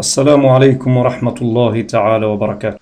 Assalamu alaikum wa rahmatullahi ta'ala wa barakatuh.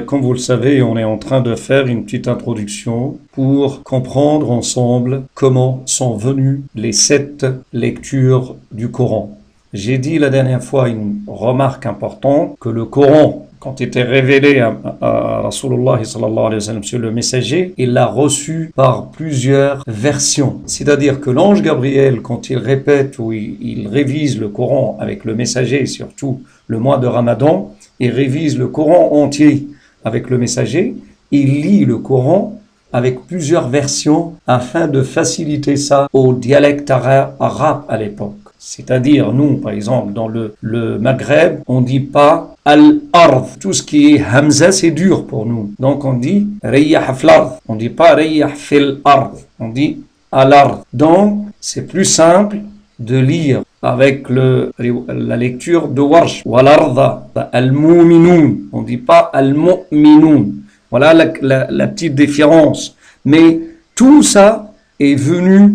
Comme vous le savez, on est en train de faire une petite introduction pour comprendre ensemble comment sont venues les 7 lectures du Coran. J'ai dit la dernière fois une remarque importante, que le Coran, quand il était révélé à Rasulullah sallallahu alayhi wa sallam sur le messager, il l'a reçu par plusieurs versions. C'est-à-dire que l'ange Gabriel, quand il répète ou il révise le Coran avec le messager, surtout le mois de Ramadan, il révise le Coran entier avec le messager, il lit le Coran avec plusieurs versions afin de faciliter ça au dialecte arabe à l'époque. C'est-à-dire, nous, par exemple, dans le Maghreb, on ne dit pas al-ard. Tout ce qui est hamza, c'est dur pour nous. Donc, on dit riyah fil-ard. On ne dit pas riyah fil-ard. On dit al-ard. Donc, c'est plus simple de lire avec la lecture de Warsh. Wal-arda, al-mu'minun. On ne dit pas al-mu'minun. Voilà la petite différence. Mais tout ça est venu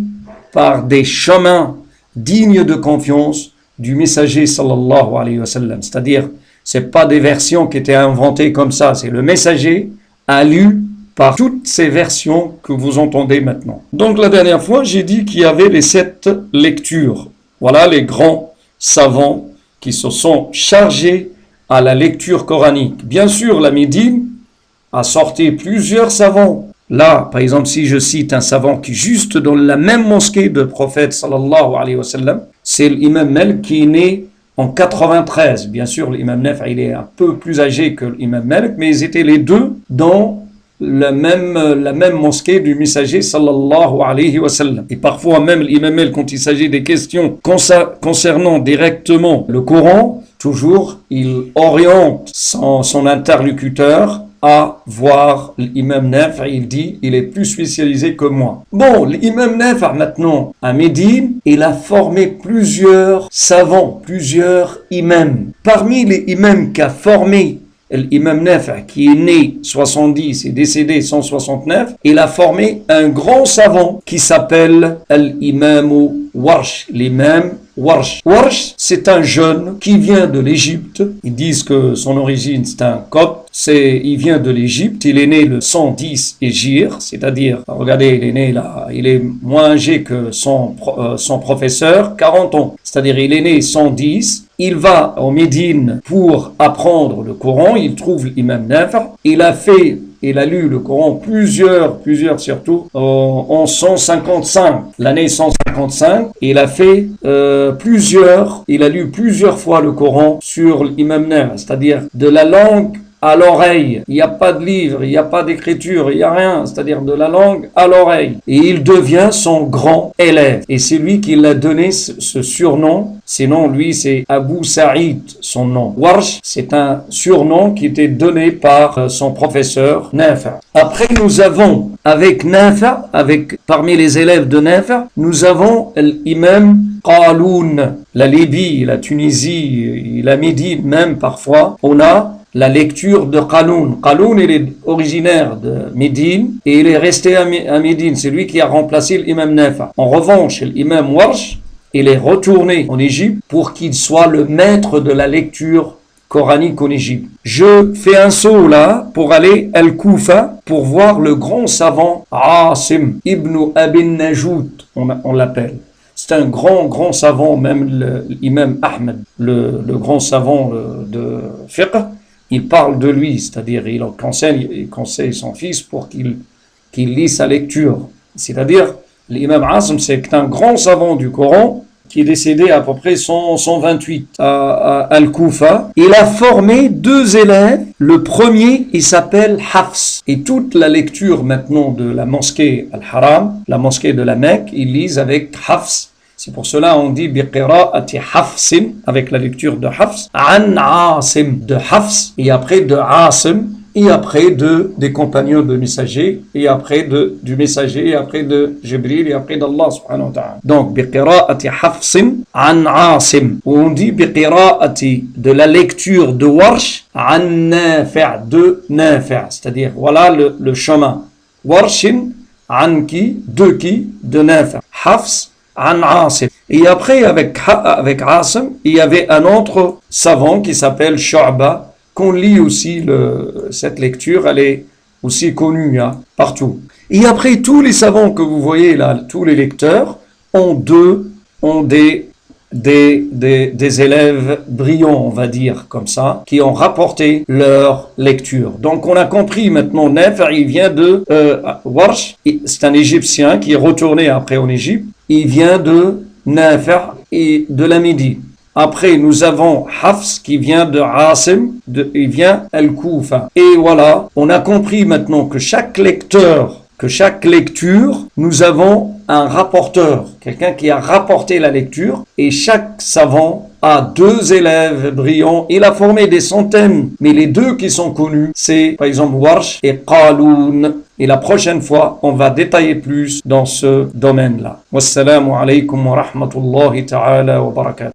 par des chemins dignes de confiance du messager sallallahu alayhi wa sallam. C'est-à-dire, c'est pas des versions qui étaient inventées comme ça. C'est le messager a lu par toutes ces versions que vous entendez maintenant. Donc la dernière fois, j'ai dit qu'il y avait les 7 lectures. Voilà les grands savants qui se sont chargés à la lecture coranique. Bien sûr, la Médine a sorti plusieurs savants. Là, par exemple, si je cite un savant qui juste dans la même mosquée de prophète sallallahu alayhi wa sallam, c'est l'imam Malik qui est né en 93. Bien sûr, l'imam Nafi, il est un peu plus âgé que l'imam Malik, mais ils étaient les deux dans la même mosquée du messager sallallahu alayhi wa sallam. Et parfois même l'imam Malik, quand il s'agit des questions concernant directement le Coran, toujours, il oriente son interlocuteur à voir l'imam Nafi, il dit, il est plus spécialisé que moi. Bon, l'imam Nafi maintenant, à Médine, il a formé plusieurs savants, plusieurs imams. Parmi les imams qu'a formé l'imam Nafi, qui est né 70 et décédé 169, il a formé un grand savant qui s'appelle l'imam Warsh, l'imam Warsh. Warsh, c'est un jeune qui vient de l'Égypte. Ils disent que son origine, c'est un copte. Il vient de l'Égypte. Il est né le 110 Hégire, c'est-à-dire, regardez, il est né là, il est moins âgé que son professeur, 40 ans. C'est-à-dire, il est né 110. Il va en Médine pour apprendre le Coran. Il trouve l'imam Nafi. Il a lu le Coran plusieurs surtout, en 155, l'année 155. Il a lu plusieurs fois le Coran sur l'imam Nafi, c'est-à-dire de la langue à l'oreille. Il n'y a pas de livre, il n'y a pas d'écriture, il n'y a rien, c'est-à-dire de la langue à l'oreille. Et il devient son grand élève. Et c'est lui qui l'a donné ce surnom. Sinon, lui, c'est Abu Saïd, son nom. Warsh, c'est un surnom qui était donné par son professeur Nafi. Après, nous avons, avec Nafi, parmi les élèves de Nafi, nous avons l'imam Qaloun, la Libye, la Tunisie, la Médine même parfois. On a la lecture de Qaloun. Qaloun, il est originaire de Médine et il est resté à Médine. C'est lui qui a remplacé l'imam Nafi. En revanche, l'imam Warsh, il est retourné en Égypte pour qu'il soit le maître de la lecture coranique en Égypte. Je fais un saut là pour aller à Al-Koufa pour voir le grand savant Asim ibn Abi Najoud, on l'appelle. C'est un grand savant, même l'imam Ahmed, le grand savant de fiqh. Il parle de lui, c'est-à-dire il conseille son fils pour qu'il lise sa lecture. C'est-à-dire, l'imam Asim, c'est un grand savant du Coran qui est décédé à peu près 128 à Al-Koufa. Il a formé 2 élèves. Le premier, il s'appelle Hafs. Et toute la lecture maintenant de la mosquée Al-Haram, la mosquée de la Mecque, ils lisent avec Hafs. C'est pour cela on dit biqira'ati Hafsin, avec la lecture de Hafs, an Asim, de Hafs, et après de Asim, et après des compagnons de messagers, et après du messager, et après de Jibril, et après d'Allah subhanahu wa ta'ala. Donc biqira'ati Hafsin, an Asim. On dit biqira'ati, de la lecture de Warsh, an Nafi', de Nafi', c'est-à-dire voilà le chemin. Warshin, an qui, de Nafi'. Hafs, an Asim. Et après, avec Asim, il y avait un autre savant qui s'appelle Shu'ba, qu'on lit aussi, cette lecture, elle est aussi connue hein, partout. Et après, tous les savants que vous voyez là, tous les lecteurs, ont des élèves brillants, on va dire comme ça, qui ont rapporté leur lecture. Donc on a compris maintenant, Nafi', il vient de Warsh, c'est un Égyptien qui est retourné après en Égypte, il vient de Nafi' et de la Médie. Après, nous avons Hafs qui vient de Asim, il vient Al-Koufa. Et voilà, on a compris maintenant que chaque lecture, nous avons un rapporteur, quelqu'un qui a rapporté la lecture, et chaque savant a 2 élèves brillants. Il a formé des centaines, mais les 2 qui sont connus, c'est par exemple Warsh et Qaloun. Et la prochaine fois, on va détailler plus dans ce domaine-là. Wassalamu alaykum wa rahmatullahi ta'ala wa barakatuh.